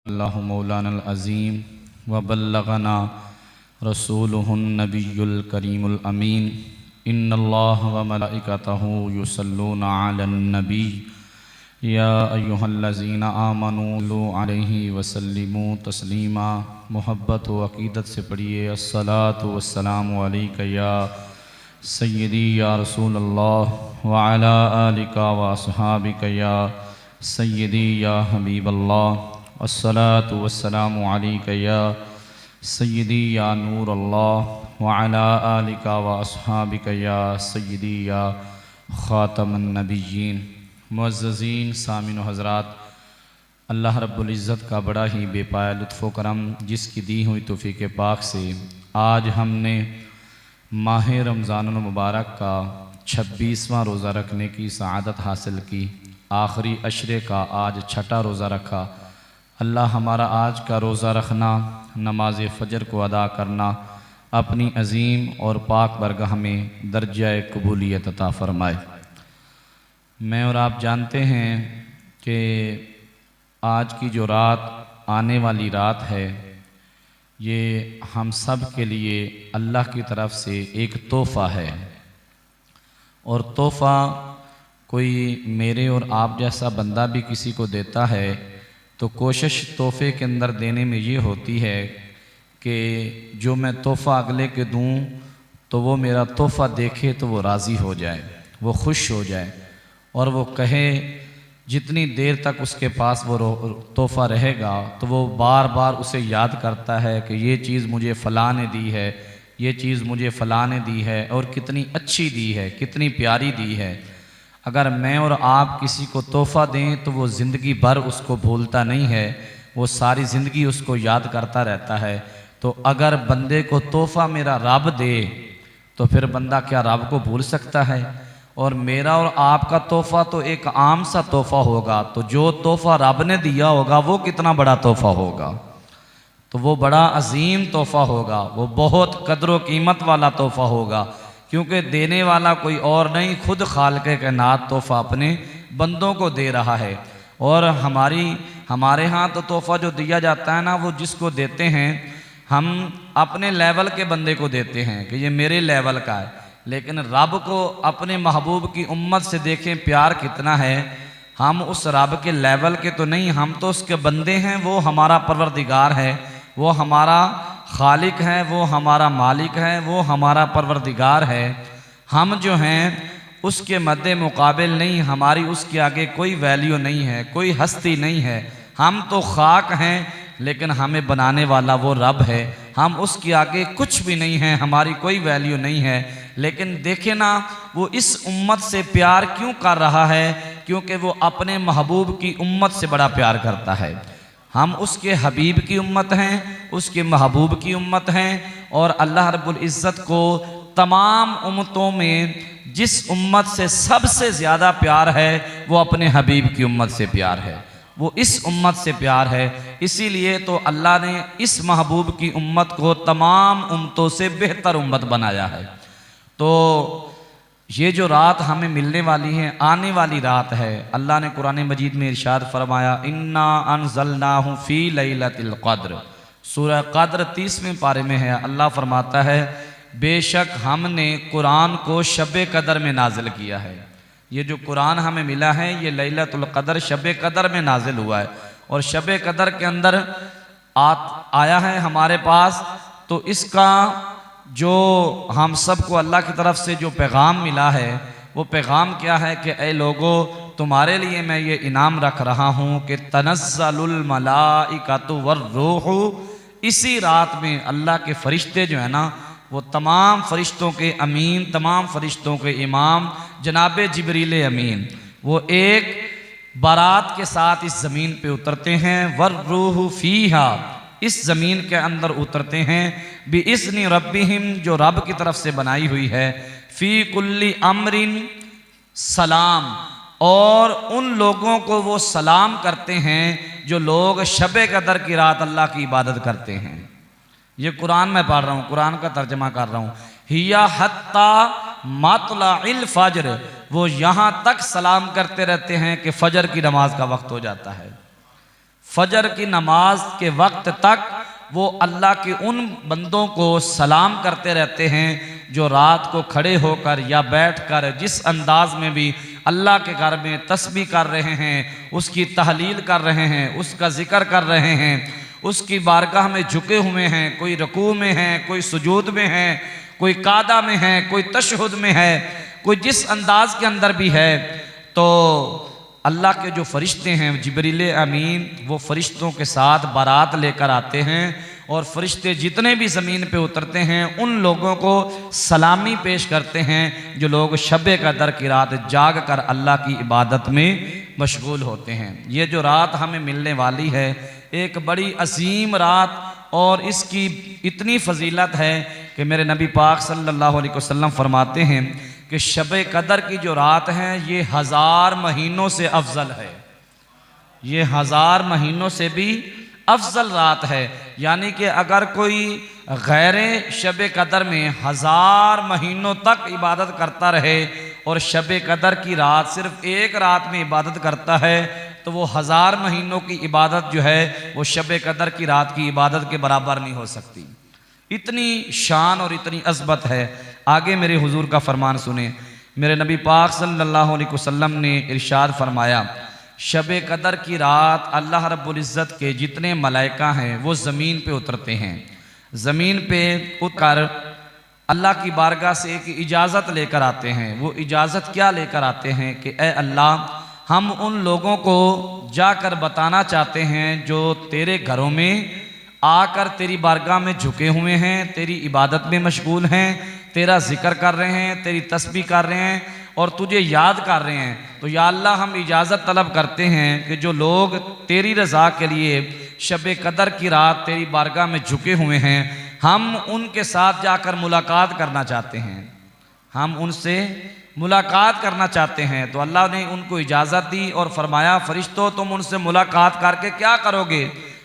अल्लाहु मौलाना अज़ीम व बल्लगना रसूलुहुन नबियुल करीमुल अमीन इन्नल्लाह व मलाइकतहु युसल्लूना अलन नबी या अय्युहल्लज़ीना आमनू सल्लु अलैहि व सल्लिमू तस्लीमा। मोहब्बत व अक़ीदत से पढ़िए अस्सलातु वस्सलामु अलैका या सय्यदी या रसूलल्लाह व अला आलिका व अस्हाबिका या सय्यदी या हबीबल्लाह। अस्सलातु वस्सलामु अलैका या सय्यदी या नूर अल्लाह व अला आलिका व अस्हाबिका या सय्यदी या ख़ातमन नबिय्यीन। मुअज़्ज़ज़ीन सामिन हज़रात, अल्लाह रब्बुल इज़्ज़त का बड़ा ही बेपाया लुत्फ़ व करम, जिसकी दी हुई तौफ़ीक़ पाक से आज हमने माह रमज़ानुल मुबारक का 26वां रोज़ा रखने की सआदत हासिल की। आखिरी अशरे का आज छठा रोज़ा रखा। अल्लाह हमारा आज का रोज़ा रखना, नमाज फ़जर को अदा करना अपनी अज़ीम और पाक बरगाह में दर्जा कबूलियत अता फ़रमाए। मैं और आप जानते हैं कि आज की जो रात आने वाली रात है, ये हम सब के लिए अल्लाह की तरफ से एक तोहफ़ा है। और तोहफ़ा कोई मेरे और आप जैसा बंदा भी किसी को देता है तो कोशिश तोहफ़े के अंदर देने में ये होती है कि जो मैं तोहफ़ा अगले के दूँ तो वो मेरा तोहफ़ा देखे तो वो राज़ी हो जाए, वो खुश हो जाए और वो कहे, जितनी देर तक उसके पास वो तोहफ़ा रहेगा तो वो बार बार उसे याद करता है कि ये चीज़ मुझे फ़लाँ ने दी है, ये चीज़ मुझे फ़लाँ ने दी है और कितनी अच्छी दी है, कितनी प्यारी दी है। अगर मैं और आप किसी को तोहफ़ा दें तो वो ज़िंदगी भर उसको भूलता नहीं है, वो सारी ज़िंदगी उसको याद करता रहता है। तो अगर बंदे को तोहफ़ा मेरा रब दे तो फिर बंदा क्या रब को भूल सकता है? और मेरा और आपका तोहफ़ा तो एक आम सा तोहफ़ा होगा, तो जो तोहफ़ा रब ने दिया होगा वो कितना बड़ा तोहफ़ा होगा, तो वो बड़ा अजीम तोहफ़ा होगा, वो बहुत कदर कीमत वाला तोहफ़ा होगा, क्योंकि देने वाला कोई और नहीं, खुद खालिक़ कायनात तोहफ़ा अपने बंदों को दे रहा है। और हमारे यहाँ तो तोहफ़ा जो दिया जाता है ना, वो जिसको देते हैं हम अपने लेवल के बंदे को देते हैं कि ये मेरे लेवल का है, लेकिन रब को अपने महबूब की उम्मत से देखें प्यार कितना है। हम उस रब के लेवल के तो नहीं, हम तो उसके बंदे हैं, वो हमारा परवरदिगार है, वो हमारा खालिक है, वो हमारा मालिक है, वो हमारा परवरदिगार है। हम जो हैं उसके मद्दे मुकाबिल नहीं, हमारी उसके आगे कोई वैल्यू नहीं है, कोई हस्ती नहीं है। हम तो खाक हैं, लेकिन हमें बनाने वाला वो रब है, हम उसके आगे कुछ भी नहीं हैं, हमारी कोई वैल्यू नहीं है। लेकिन देखे ना, वो इस उम्मत से प्यार क्यों कर रहा है? क्योंकि वो अपने महबूब की उम्मत से बड़ा प्यार करता है। हम उसके हबीब की उम्मत हैं, उसके महबूब की उम्मत हैं। और अल्लाह रब्बुल इज़्ज़त को तमाम उम्मतों में जिस उम्मत से सबसे ज़्यादा प्यार है वो अपने हबीब की उम्मत से प्यार है, वो इस उम्मत से प्यार है। इसीलिए तो अल्लाह ने इस महबूब की उम्मत को तमाम उम्मतों से बेहतर उम्मत बनाया है। तो ये जो रात हमें मिलने वाली है, आने वाली रात है, अल्लाह ने कुरान मजीद में इरशाद फरमाया, इन्ना अनज़लनाहु फ़ी लैलतिल क़द्र। सूरह क़द्र 30वें पारे में है। अल्लाह फरमाता है, बेशक हमने कुरान को शब कदर में नाजिल किया है। ये जो कुरान हमें मिला है ये लैलतुल क़द्र शब कदर में नाजिल हुआ है। और शब कदर के अंदर आया है हमारे पास। तो इसका जो हम सबको अल्लाह की तरफ से जो पैगाम मिला है, वो पैगाम क्या है कि ऐ लोगो, तुम्हारे लिए मैं ये इनाम रख रहा हूँ कि तनज़्ज़लुल मलाइकतु वर्रूहु, इसी रात में अल्लाह के फ़रिश्ते जो है ना, वो तमाम फ़रिश्तों के अमीन, तमाम फ़रिश्तों के इमाम जनाब जिब्रील अमीन, वो एक बारात के साथ इस ज़मीन पे उतरते हैं। वर्रूहु फ़ीहा, इस ज़मीन के अंदर उतरते हैं बिइज़्नि रब्बिहिम, जो रब की तरफ से बनाई हुई है। फ़ी कुल्ली अम्रिन सलाम, और उन लोगों को वो सलाम करते हैं जो लोग शब कदर की रात अल्लाह की इबादत करते हैं। ये कुरान में पढ़ रहा हूँ, कुरान का तर्जमा कर रहा हूँ। हिया हत्ता मतलाइल फज्र, वो यहाँ तक सलाम करते रहते हैं कि फजर की नमाज का वक्त हो जाता है। फजर की नमाज के वक्त तक वो अल्लाह के उन बंदों को सलाम करते रहते हैं जो रात को खड़े होकर या बैठकर जिस अंदाज में भी अल्लाह के घर में तस्बीह कर रहे हैं, उसकी तहलील कर रहे हैं, उसका जिक्र कर रहे हैं, उसकी बारगाह में झुके हुए हैं। कोई रकू में है, कोई सुजूद में है, कोई कादा में है, कोई तशहुद में है, कोई जिस अंदाज के अंदर भी है। तो अल्लाह के जो फरिश्ते हैं जिब्रील अमीन, वो फरिश्तों के साथ बारात लेकर आते हैं और फरिश्ते जितने भी ज़मीन पे उतरते हैं उन लोगों को सलामी पेश करते हैं जो लोग शब कदर की रात जाग कर अल्लाह की इबादत में मशगूल होते हैं। ये जो रात हमें मिलने वाली है एक बड़ी अजीम रात, और इसकी इतनी फजीलत है कि मेरे नबी पाक सल्लल्लाहु अलैहि वसल्लम फरमाते हैं कि शब कदर की जो रात है ये 1000 महीनों से अफजल है। ये 1000 महीनों से भी अफजल रात है। यानी कि अगर कोई गैर शब कदर में 1000 महीनों तक इबादत करता रहे और शब कदर की रात सिर्फ एक रात में इबादत करता है तो वो 1000 महीनों की इबादत जो है वो शब कदर की रात की इबादत के बराबर नहीं हो सकती। इतनी शान और इतनी अज़मत है। आगे मेरे हुजूर का फरमान सुने। मेरे नबी पाक सल्लल्लाहु अलैहि वसल्लम ने इरशाद फरमाया, शब कदर की रात अल्लाह रब्बुल इज़्ज़त के जितने मलाइका हैं वो ज़मीन पे उतरते हैं। ज़मीन पे उतर अल्लाह की बारगाह से एक इजाज़त लेकर आते हैं। वो इजाज़त क्या लेकर आते हैं कि ए अल्लाह, हम उन लोगों को जाकर बताना चाहते हैं जो तेरे घरों में आकर तेरी बारगाह में झुके हुए हैं, तेरी इबादत में मशगूल हैं, तेरा जिक्र कर रहे हैं, तेरी तस्बीह कर रहे हैं और तुझे याद कर रहे हैं। तो या अल्लाह, हम इजाज़त तलब करते हैं कि जो लोग तेरी रज़ा के लिए शब कदर की रात तेरी बारगाह में झुके हुए हैं, हम उनके साथ जाकर मुलाकात करना चाहते हैं, हम उनसे मुलाकात करना चाहते हैं। तो अल्लाह ने उनको इजाज़त दी और फरमाया, फरिश्तों तुम उनसे मुलाकात करके क्या करोगे?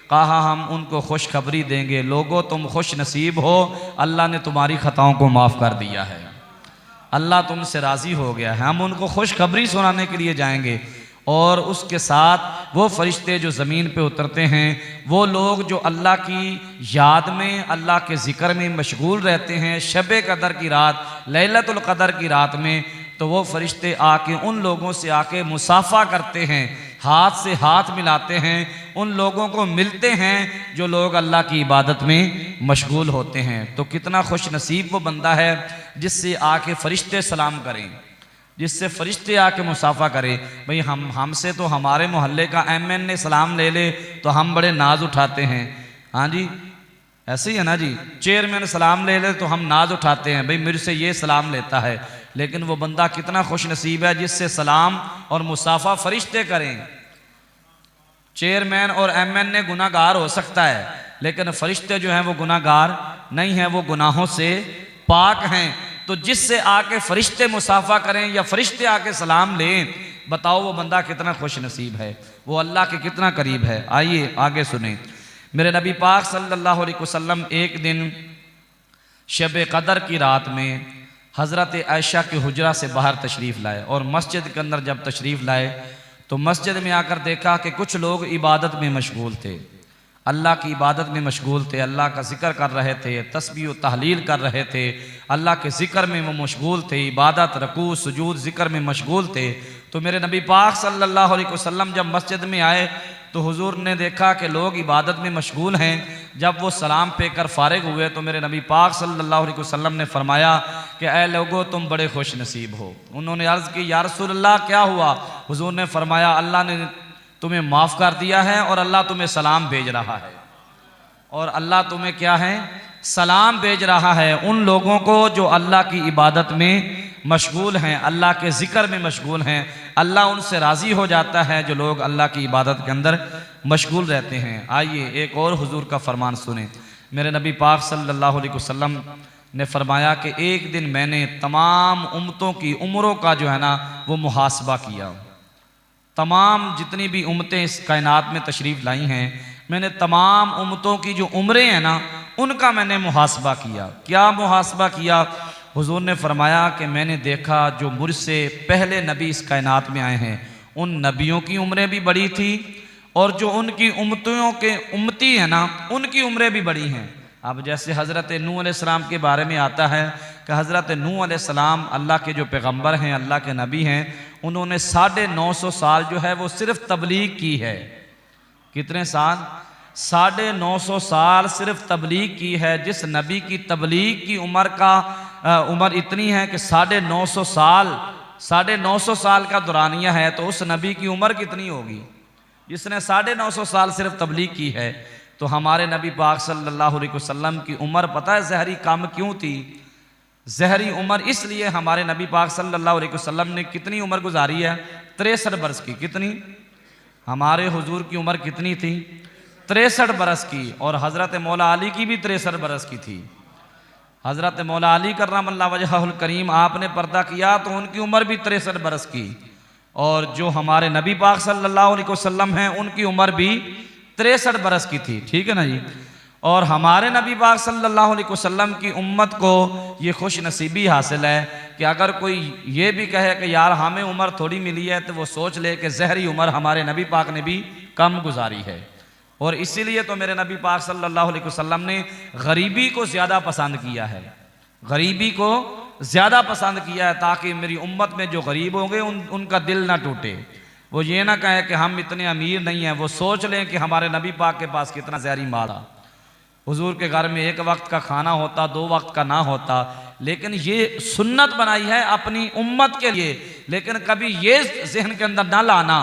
कहा, हम उनको खुशखबरी देंगे, लोगों तुम खुश नसीब हो, अल्लाह ने तुम्हारी ख़ताओं को माफ़ कर दिया है, अल्लाह तुमसे राज़ी हो गया है। हम उनको खुशखबरी सुनाने के लिए जाएंगे और उसके साथ वो फरिश्ते जो ज़मीन पे उतरते हैं, वो लोग जो अल्लाह की याद में, अल्लाह के ज़िक्र में मशगूल रहते हैं शब कदर की रात, लैलतुल क़दर की रात में, तो वो फरिश्ते आके उन लोगों से आके मुसाफ़ा करते हैं, हाथ से हाथ मिलाते हैं, उन लोगों को मिलते हैं जो लोग अल्लाह की इबादत में मशगूल होते हैं। तो कितना खुश नसीब वो बंदा है जिससे आके फरिश्ते सलाम करें, जिससे फरिश्ते आके मुसाफ़ा करें। भाई हमसे तो हमारे मोहल्ले का एमएन ने सलाम ले ले तो हम बड़े नाज उठाते हैं। हाँ जी, ऐसे ही है ना जी। चेयरमैन सलाम ले ले तो हम नाज उठाते हैं, भाई मेरे से ये सलाम लेता है। लेकिन वो बंदा कितना खुश नसीब है जिससे सलाम और मुसाफ़ा फरिश्ते करें। चेयरमैन और एमएन ने गुनाहगार हो सकता है, लेकिन फरिश्ते जो हैं वो गुनाहगार नहीं हैं, वो गुनाहों से पाक हैं। तो जिससे आके फरिश्ते मुसाफ़ा करें या फरिश्ते आके सलाम लें, बताओ वो बंदा कितना खुश नसीब है, वो अल्लाह के कितना करीब है। आइए आगे सुने। मेरे नबी पाक सल्लल्लाहु अलैहि वसल्लम एक दिन शब कदर की रात में हज़रत आयशा के हुजरा से बाहर तशरीफ़ लाए और मस्जिद के अंदर जब तशरीफ़ लाए तो मस्जिद में आकर देखा कि कुछ लोग इबादत में मशगूल थे, अल्लाह की इबादत में मशगूल थे, अल्लाह का जिक्र कर रहे थे, तस्बीह व तहलील कर रहे थे, अल्लाह के जिक्र में वो मशगूल थे, इबादत रकू सुजूद जिक्र में मशगूल थे। तो मेरे नबी पाक सल्लल्लाहु अलैहि वसल्लम जब मस्जिद में आए तो हुजूर ने देखा कि लोग इबादत में मशगूल हैं। जब वो सलाम पे कर फारिग हुए तो मेरे नबी पाक सल्लल्लाहु अलैहि वसल्लम ने फरमाया कि ऐ लोगो तुम बड़े खुश नसीब हो। उन्होंने अर्ज़ की, या रसूलल्लाह क्या हुआ? हुजूर ने फरमाया, अल्लाह ने तुम्हें माफ़ कर दिया है और अल्लाह तुम्हें सलाम भेज रहा है, और अल्लाह तुम्हें क्या है? सलाम भेज रहा है उन लोगों को जो अल्लाह की इबादत में मशगूल हैं, अल्लाह के ज़िक्र में मशगूल हैं। अल्लाह उनसे राज़ी हो जाता है जो लोग अल्लाह की इबादत के अंदर मशगूल रहते हैं। आइए एक और हुजूर का फरमान सुने। मेरे नबी पाक सल्लल्लाहु अलैहि वसल्लम ने फरमाया कि एक दिन मैंने तमाम उम्मतों की उम्रों का जो है ना वो मुहासबा किया। तमाम जितनी भी उम्मतें इस कायनात में तशरीफ़ लाई हैं, मैंने तमाम उम्मतों की जो उम्रें हैं ना उनका मैंने मुहासबा किया। क्या मुहासबा किया? हुजूर ने फरमाया कि मैंने देखा जो मुझसे पहले नबी इस कायनात में आए हैं उन नबियों की उम्रें भी बड़ी थी और जो उनकी उम्मतियों के उम्मती है ना, उनकी उम्रें भी बड़ी हैं। अब जैसे हज़रत नूह अलैहिस्सलाम के बारे में आता है कि हज़रत नूह अलैहिस्सलाम अल्लाह के जो पैगंबर हैं, अल्लाह के नबी हैं, उन्होंने 950 साल जो है वो सिर्फ तबलीग की है। कितने साल? 950 साल सिर्फ तबलीग की है। जिस नबी की तबलीग की उम्र इतनी है कि 950 साल का दुरानिया है, तो उस नबी की उम्र कितनी होगी जिसने 950 साल सिर्फ तबलीग की है। तो हमारे नबी पाक सल्लल्लाहु अलैहि वसल्लम की उम्र पता है ज़हरी कम क्यों थी? ज़हरी उम्र इसलिए हमारे नबी पाक सल्लल्लाहु अलैहि वसल्लम ने कितनी उम्र गुजारी है? 63 बरस की। कितनी? हमारे हुजूर की उम्र कितनी थी? 63 बरस की। और हज़रत मौला अली की भी 63 बरस की थी। हज़रत मौला अली कर्रमल्लाहु वजहुल करीम आपने पर्दा किया तो उनकी उम्र भी 63 बरस की। और जो हमारे नबी पाक सल्लल्लाहु अलैहि वसल्लम हैं उनकी उम्र भी 63 बरस की थी। ठीक है ना जी। और हमारे नबी पाक सल्लल्लाहु अलैहि वसल्लम की उम्मत को ये खुश नसीबी हासिल है कि अगर कोई ये भी कहे कि यार हमें उम्र थोड़ी मिली है, तो वो सोच ले कि ज़हरी उम्र हमारे नबी पाक ने भी कम गुजारी है। और इसीलिए तो मेरे नबी पाक सल्लल्लाहु अलैहि वसल्लम ने गरीबी को ज़्यादा पसंद किया है। गरीबी को ज़्यादा पसंद किया है ताकि मेरी उम्मत में जो गरीब होंगे उनका दिल ना टूटे। वो ये ना कहे कि हम इतने अमीर नहीं हैं, वो सोच लें कि हमारे नबी पाक के पास कितना ज़हरी माल था। हुजूर के घर में एक वक्त का खाना होता, 2 वक्त का ना होता, लेकिन ये सुन्नत बनाई है अपनी उम्मत के लिए। लेकिन कभी ये जहन के अंदर ना लाना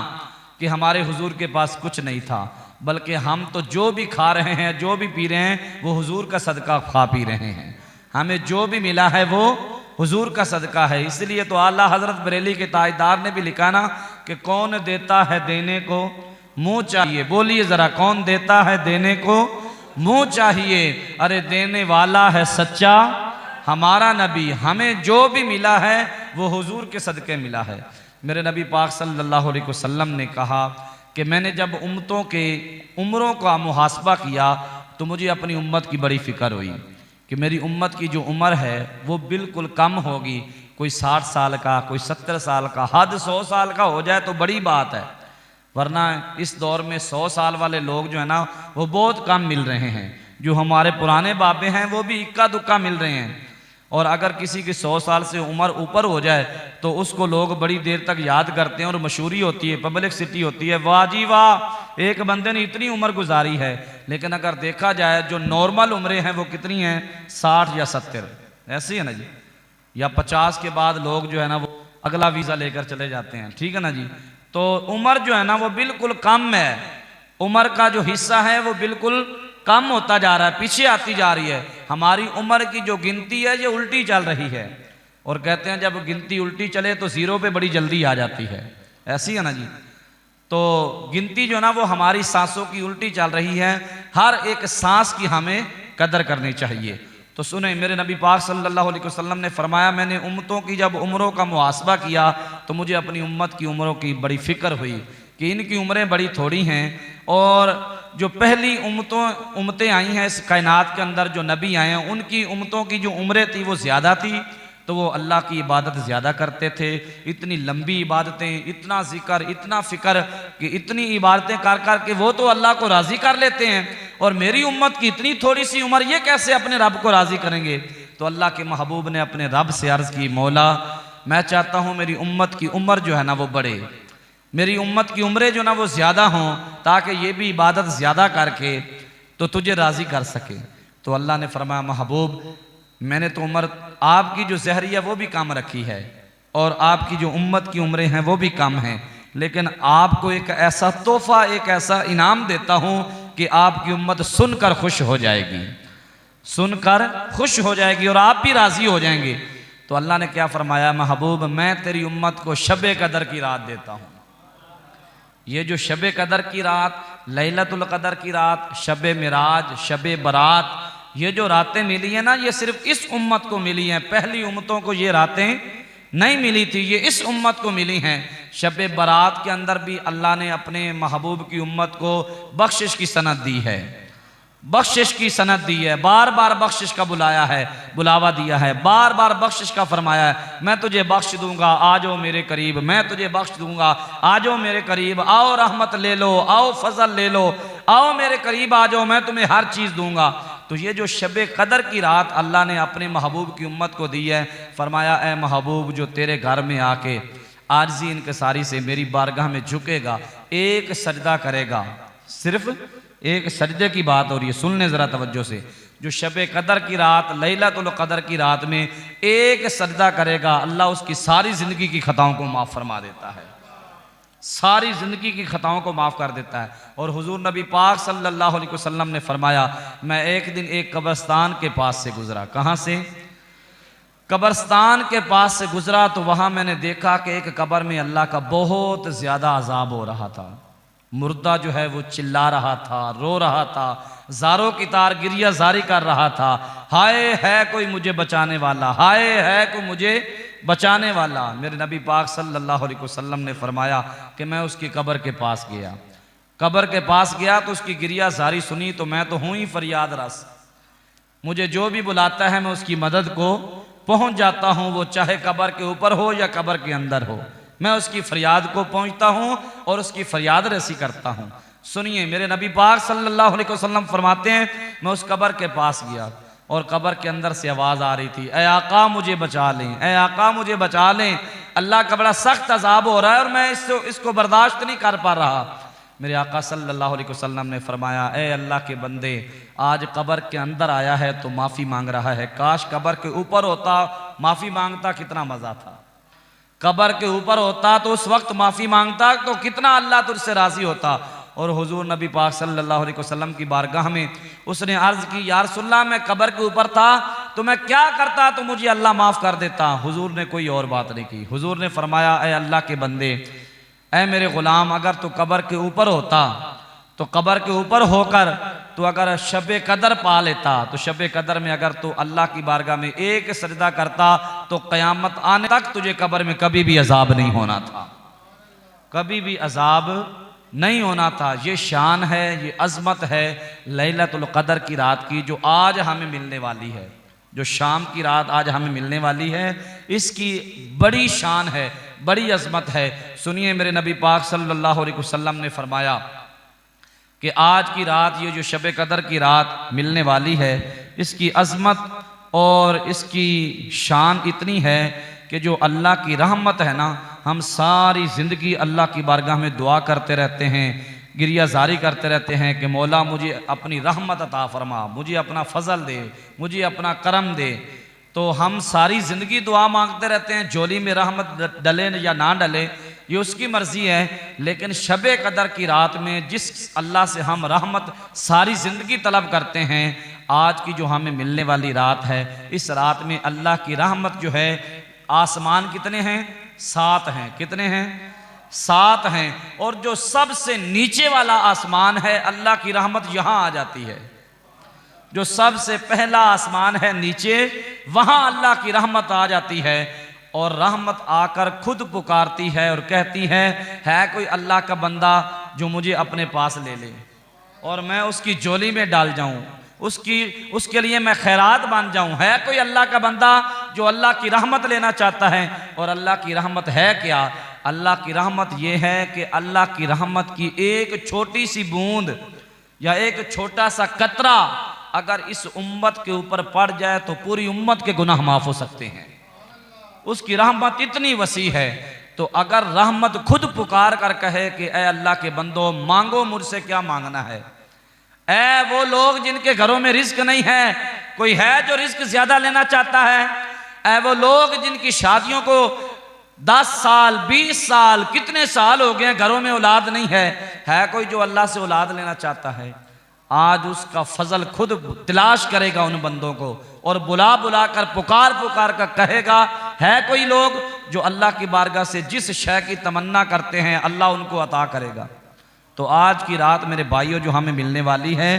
कि हमारे हुजूर के पास कुछ नहीं था, बल्कि हम तो जो भी खा रहे हैं, जो भी पी रहे हैं, वो हुजूर का सदका खा पी रहे हैं। हमें जो भी मिला है वो हुजूर का सदका है। इसलिए तो आला हजरत बरेली के ताजदार ने भी लिखा ना कि कौन देता है देने को मुंह चाहिए। बोलिए जरा, कौन देता है देने को मुंह चाहिए? अरे देने वाला है सच्चा हमारा नबी। हमें जो भी मिला है वो हुजूर के सदके मिला है। मेरे नबी पाक सल्लल्लाहु अलैहि वसल्लम ने कहा कि मैंने जब उम्मतों के उम्रों का मुहासबा किया तो मुझे अपनी उम्मत की बड़ी फ़िक्र हुई कि मेरी उम्मत की जो उम्र है वो बिल्कुल कम होगी। कोई 60 साल का, कोई 70 साल का, हद 100 साल का हो जाए तो बड़ी बात है, वरना इस दौर में 100 साल वाले लोग जो है ना वो बहुत कम मिल रहे हैं। जो हमारे पुराने बाबे हैं वो भी इक्का दुक्का मिल रहे हैं। और अगर किसी की 100 साल से उम्र ऊपर हो जाए तो उसको लोग बड़ी देर तक याद करते हैं और मशहूरी होती है, पब्लिसिटी होती है, वाह जी वाह एक बंदे ने इतनी उम्र गुजारी है। लेकिन अगर देखा जाए जो नॉर्मल उम्रें हैं वो कितनी हैं? 60 या 70, ऐसी है ना जी। या 50 के बाद लोग जो है ना वो अगला वीज़ा लेकर चले जाते हैं। ठीक है ना जी। तो उम्र जो है ना वो बिल्कुल कम है। उम्र का जो हिस्सा है वो बिल्कुल कम होता जा रहा है, पीछे आती जा रही है। हमारी उम्र की जो गिनती है ये उल्टी चल रही है। और कहते हैं जब गिनती उल्टी चले तो 0 पे बड़ी जल्दी आ जाती है, ऐसी है ना जी। तो गिनती जो ना वो हमारी सांसों की उल्टी चल रही है। हर एक सांस की हमें कदर करनी चाहिए। तो सुने, मेरे नबी पाक सल्लल्लाहु अलैहि वसल्लम ने फरमाया, मैंने उम्मतों की जब उम्रों का मुहासबा किया तो मुझे अपनी उम्मत की उम्रों की बड़ी फ़िक्र हुई कि इनकी उम्रें बड़ी थोड़ी हैं। और जो पहली उम्मतें आई हैं इस कायनात के अंदर, जो नबी आए हैं, उनकी उम्मतों की जो उम्रें थी वो ज़्यादा थी, तो वो अल्लाह की इबादत ज़्यादा करते थे। इतनी लंबी इबादतें, इतना ज़िक्र, इतना फ़िक्र कि इतनी इबादतें कर कर के वो तो अल्लाह को राज़ी कर लेते हैं। और मेरी उम्मत की इतनी थोड़ी सी उम्र, ये कैसे अपने रब को राज़ी करेंगे? तो अल्लाह के महबूब ने अपने रब से अर्ज़ की, मौला मैं चाहता हूँ मेरी उम्मत की उम्र जो है ना वो बढ़े, मेरी उम्मत की उम्रें जो ना वो ज़्यादा हों, ताकि ये भी इबादत ज़्यादा करके तो तुझे राज़ी कर सके। तो अल्लाह ने फरमाया, महबूब मैंने तो उम्र आपकी जो ज़हरी है वो भी कम रखी है और आपकी जो उम्मत की उम्रें हैं वो भी कम हैं, लेकिन आपको एक ऐसा तोहफ़ा, एक ऐसा इनाम देता हूँ कि आपकी उम्मत सुनकर खुश हो जाएगी, सुनकर खुश हो जाएगी और आप भी राज़ी हो जाएंगे। तो अल्लाह ने क्या फरमाया, महबूब मैं तेरी उम्मत को शब कदर की रात देता हूँ। ये जो शब कदर की रात, लैलतुल कदर की रात, शब मिराज, शब बरात, ये जो रातें मिली हैं ना ये सिर्फ इस उम्मत को मिली हैं। पहली उम्मतों को ये रातें नहीं मिली थी, ये इस उम्मत को मिली हैं। शब बरात के अंदर भी अल्लाह ने अपने महबूब की उम्मत को बख्शिश की सनद दी है। बख्शिश की सनद दी है, बार बार बख्शिश का बुलावा दिया है, बार बार बख्शिश का फरमाया है, मैं तुझे बख्श दूंगा, आ जाओ मेरे करीब, मैं तुझे बख्श दूंगा, आ जाओ मेरे करीब, आओ रहमत ले लो, आओ फजल ले लो, आओ मेरे करीब आ जाओ, मैं तुम्हें हर चीज़ दूंगा। तो ये जो शब कदर की रात अल्लाह ने अपने महबूब की उम्मत को दी है, फरमाया ए महबूब जो तेरे घर में आके आरजी इनकसारी से मेरी बारगाह में झुकेगा, एक सजदा करेगा, सिर्फ एक सजदे की बात हो रही है, सुनने ज़रा तवज्जो से, जो शब कदर की रात लैलतुल कदर की रात में एक सजदा करेगा, अल्लाह उसकी सारी ज़िंदगी की ख़ताओं को माफ़ फरमा देता है, सारी ज़िंदगी की ख़ताओं को माफ़ कर देता है। और हुजूर नबी पाक सल्लल्लाहु अलैहि वसल्लम ने फरमाया, मैं एक दिन एक कब्रस्तान के पास से गुज़रा, कहाँ से? कब्रस्तान के पास से गुज़रा, तो वहाँ मैंने देखा कि एक कब्र में अल्लाह का बहुत ज़्यादा अजाब हो रहा था, मुर्दा जो है वो चिल्ला रहा था, रो रहा था, ज़ारों की तार गिरिया जारी कर रहा था, हाय है कोई मुझे बचाने वाला, हाय है कोई मुझे बचाने वाला। मेरे नबी पाक सल्लल्लाहु अलैहि वसल्लम ने फरमाया कि मैं उसकी कब्र के पास गया, कब्र के पास गया तो उसकी गिरिया जारी सुनी, तो मैं तो हूँ ही फरियाद रस, मुझे जो भी बुलाता है मैं उसकी मदद को पहुँच जाता हूँ, वो चाहे कब्र के ऊपर हो या कब्र के अंदर हो, मैं उसकी फरियाद को पहुंचता हूं और उसकी फरियाद रसी करता हूं। सुनिए, मेरे नबी पाक सल्लल्लाहु अलैहि वसल्लम फरमाते हैं, मैं उस कब्र के पास गया और कब्र के अंदर से आवाज़ आ रही थी, ए आका मुझे बचा लें, ए आका मुझे बचा लें, अल्लाह का बड़ा सख्त अजाब हो रहा है और मैं इसको बर्दाश्त नहीं कर पा रहा। मेरे आका सल्लल्लाहु अलैहि वसल्लम ने फरमाया, ए अल्लाह के बंदे, आज कब्र के अंदर आया है तो माफ़ी मांग रहा है, काश कब्र के ऊपर होता, माफ़ी मांगता, कितना मज़ा था, कब्र के ऊपर होता तो उस वक्त माफ़ी मांगता तो कितना अल्लाह तुझसे राज़ी होता। और हुजूर नबी पाक सल्लल्लाहु अलैहि वसल्लम की बारगाह में उसने अर्ज़ की, या रसूलल्लाह मैं कब्र के ऊपर था तो मैं क्या करता तो मुझे अल्लाह माफ़ कर देता। हुजूर ने कोई और बात नहीं की, हुजूर ने फरमाया, ए अल्लाह के बंदे, ए मेरे ग़ुलाम, अगर तू कब्र के ऊपर होता तो कब्र के ऊपर होकर तो अगर शब कदर पा लेता, तो शब कदर में अगर तू अल्लाह की बारगाह में एक सजदा करता तो क़यामत आने तक तुझे कब्र में कभी भी अजाब नहीं होना था, कभी भी अजाब नहीं होना था। ये शान है, ये अज़मत है लैलतुल क़दर की रात की, जो आज हमें मिलने वाली है, जो शाम की रात आज हमें मिलने वाली है, इसकी बड़ी शान है, बड़ी अज़मत है। सुनिए, मेरे नबी पाक सल्लल्लाहु अलैहि वसल्लम ने फरमाया कि आज की रात, ये जो शब कदर की रात मिलने वाली है, इसकी अज़मत और इसकी शान इतनी है कि जो अल्लाह की रहमत है ना, हम सारी ज़िंदगी अल्लाह की बारगाह में दुआ करते रहते हैं, गिरिया जारी करते रहते हैं कि मौला मुझे अपनी रहमत अता फरमा, मुझे अपना फ़ज़ल दे, मुझे अपना करम दे। तो हम सारी ज़िंदगी दुआ मांगते रहते हैं, झोली में रहमत डले या ना डले ये उसकी मर्ज़ी है, लेकिन शब कदर की रात में जिस अल्लाह से हम रहमत सारी ज़िंदगी तलब करते हैं, आज की जो हमें मिलने वाली रात है, इस रात में अल्लाह की रहमत जो है, आसमान कितने हैं? 7 हैं। कितने हैं? 7 हैं। और जो सबसे नीचे वाला आसमान है, अल्लाह की रहमत यहाँ आ जाती है। जो सबसे पहला आसमान है नीचे, वहाँ अल्लाह की रहमत आ जाती है और रहमत आकर खुद पुकारती है और कहती है कोई अल्लाह का बंदा जो मुझे अपने पास ले ले और मैं उसकी झोली में डाल जाऊं, उसके लिए मैं खैरात बन जाऊं। है कोई अल्लाह का बंदा जो अल्लाह की रहमत लेना चाहता है? और अल्लाह की रहमत है क्या? अल्लाह की रहमत यह है कि अल्लाह की रहमत की एक छोटी सी बूंद या एक छोटा सा कतरा अगर इस उम्मत के ऊपर पड़ जाए तो पूरी उम्मत के गुनाह माफ हो सकते हैं। उसकी रहमत इतनी वसी है। तो अगर रहमत खुद पुकार कर कहे कि ए अल्लाह के बंदो, मांगो मुझसे क्या मांगना है। ए वो लोग जिनके घरों में रिस्क नहीं है, कोई है जो रिस्क ज्यादा लेना चाहता है? ए वो लोग जिनकी शादियों को 10 साल 20 साल कितने साल हो गए घरों में औलाद नहीं है कोई जो अल्लाह से औलाद लेना चाहता है? आज उसका फजल खुद तलाश करेगा उन बंदों को और बुला बुला कर पुकार कर कहेगा, है कोई लोग जो अल्लाह की बारगाह से जिस शय की तमन्ना करते हैं अल्लाह उनको अता करेगा। तो आज की रात मेरे भाइयों जो हमें मिलने वाली है,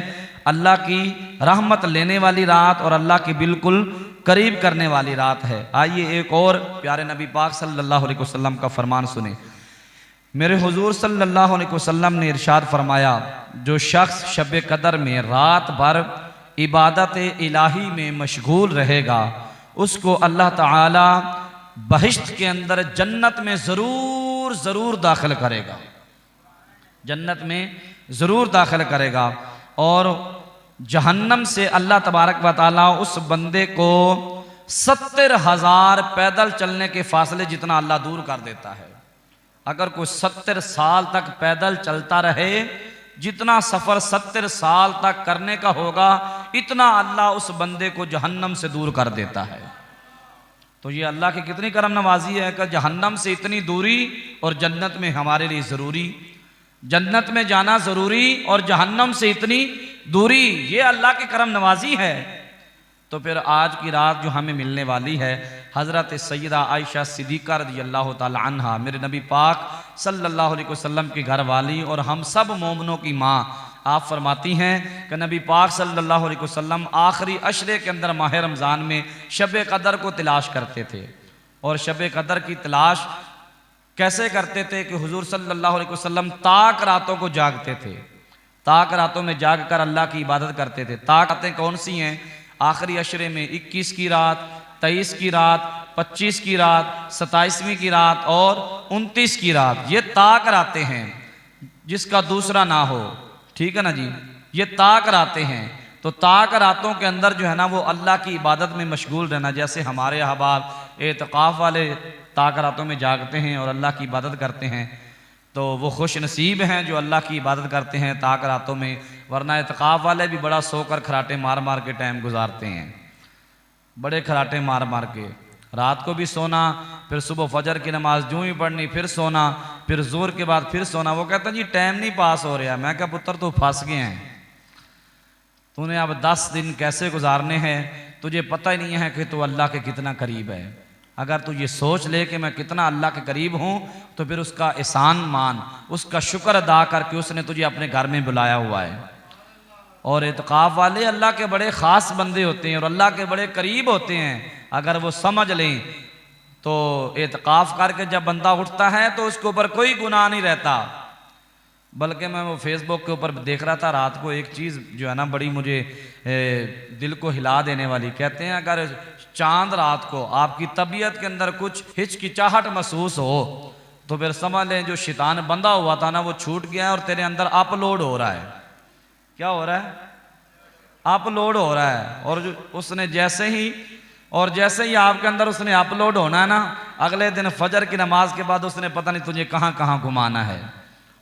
अल्लाह की रहमत लेने वाली रात और अल्लाह की बिल्कुल करीब करने वाली रात है। आइए एक और प्यारे नबी पाक सल्लल्लाहु अलैहि वसल्लम का फरमान सुने। मेरे हुजूर सल्लल्लाहु अलैहि वसल्लम ने इरशाद फरमाया, जो शख्स शब कदर में रात भर इबादत इलाही में मशगूल रहेगा उसको अल्लाह ताला बहिश्त के अंदर जन्नत में ज़रूर ज़रूर दाखिल करेगा, जन्नत में ज़रूर दाखिल करेगा। और जहन्नम से अल्लाह तबारक व तआला उस बंदे को 70,000 पैदल चलने के फासले जितना अल्लाह दूर कर देता है। अगर कोई 70 साल तक पैदल चलता रहे, जितना सफ़र 70 साल तक करने का होगा इतना अल्लाह उस बंदे को जहन्नम से दूर कर देता है। तो ये अल्लाह की कितनी करम नवाजी है कि जहन्नम से इतनी दूरी और जन्नत में हमारे लिए ज़रूरी, जन्नत में जाना ज़रूरी और जहन्नम से इतनी दूरी, ये अल्लाह की करम नवाजी है। तो फिर आज की रात जो हमें मिलने वाली है, हज़रत सैयदा आयशा सिद्दीक़ा रज़ियल्लाहु ताला अन्हा, मेरे नबी पाक सल्लल्लाहु अलैहि वसल्लम की घरवाली और हम सब मोमिनों की माँ, आप फरमाती हैं कि नबी पाक सल्लल्लाहु अलैहि वसल्लम आखिरी अशरे के अंदर माह रमज़ान में शब कदर को तलाश करते थे। और शब कदर की तलाश कैसे करते थे कि हुजूर सल्लल्लाहु अलैहि वसल्लम ताक रातों को जागते थे, ताक रातों में जाग कर अल्लाह की इबादत करते थे। ताक रातें कौन सी हैं? आखिरी अशरे में 21 की रात, 23 की रात, 25 की रात, 27वीं की रात और 29 की रात, ये ताक रातें हैं जिसका दूसरा ना हो, ठीक है ना जी, ये ताक रातें हैं। तो ताक रातों के अंदर जो है ना वो अल्लाह की इबादत में मशगूल रहना, जैसे हमारे अहबाब एतकाफ़ वाले ताक रातों में जागते हैं और अल्लाह की इबादत करते हैं, तो वो खुश नसीब हैं जो अल्लाह की इबादत करते हैं ताक रातों में। वरना एतकाफ़ वाले भी बड़ा सोकर खराटे मार मार के टाइम गुजारते हैं, बड़े खराटे मार मार के, रात को भी सोना, फिर सुबह फजर की नमाज जूँ ही पढ़नी, फिर सोना, फिर जोर के बाद फिर सोना। वो कहते हैं जी टाइम नहीं पास हो रहा। मैं क्या पुत्र तू फंस गए हैं, तूने अब 10 दिन कैसे गुजारने हैं, तुझे पता ही नहीं है कि तू अल्लाह के कितना करीब है। अगर तू ये सोच ले कि मैं कितना अल्लाह के करीब हूँ तो फिर उसका एहसान मान, उसका शुक्र अदा करके उसने तुझे अपने घर में बुलाया हुआ है। और एतकाफ़ वाले अल्लाह के बड़े ख़ास बंदे होते हैं और अल्लाह के बड़े करीब होते हैं। अगर वो समझ लें तो एतकाफ़ करके जब बंदा उठता है तो उसके ऊपर कोई गुनाह नहीं रहता। बल्कि मैं वो फेसबुक के ऊपर देख रहा था रात को, एक चीज़ जो है ना बड़ी मुझे दिल को हिला देने वाली। कहते हैं अगर चांद रात को आपकी तबीयत के अंदर कुछ हिचकिचाहट महसूस हो तो फिर समझ लें जो शैतान बंधा हुआ था ना वो छूट गया है और तेरे अंदर अपलोड हो रहा है। क्या हो रहा है? अपलोड हो रहा है। और जो उसने जैसे ही आपके अंदर उसने अपलोड होना है ना, अगले दिन फजर की नमाज के बाद उसने पता नहीं तुझे कहाँ कहाँ घुमाना है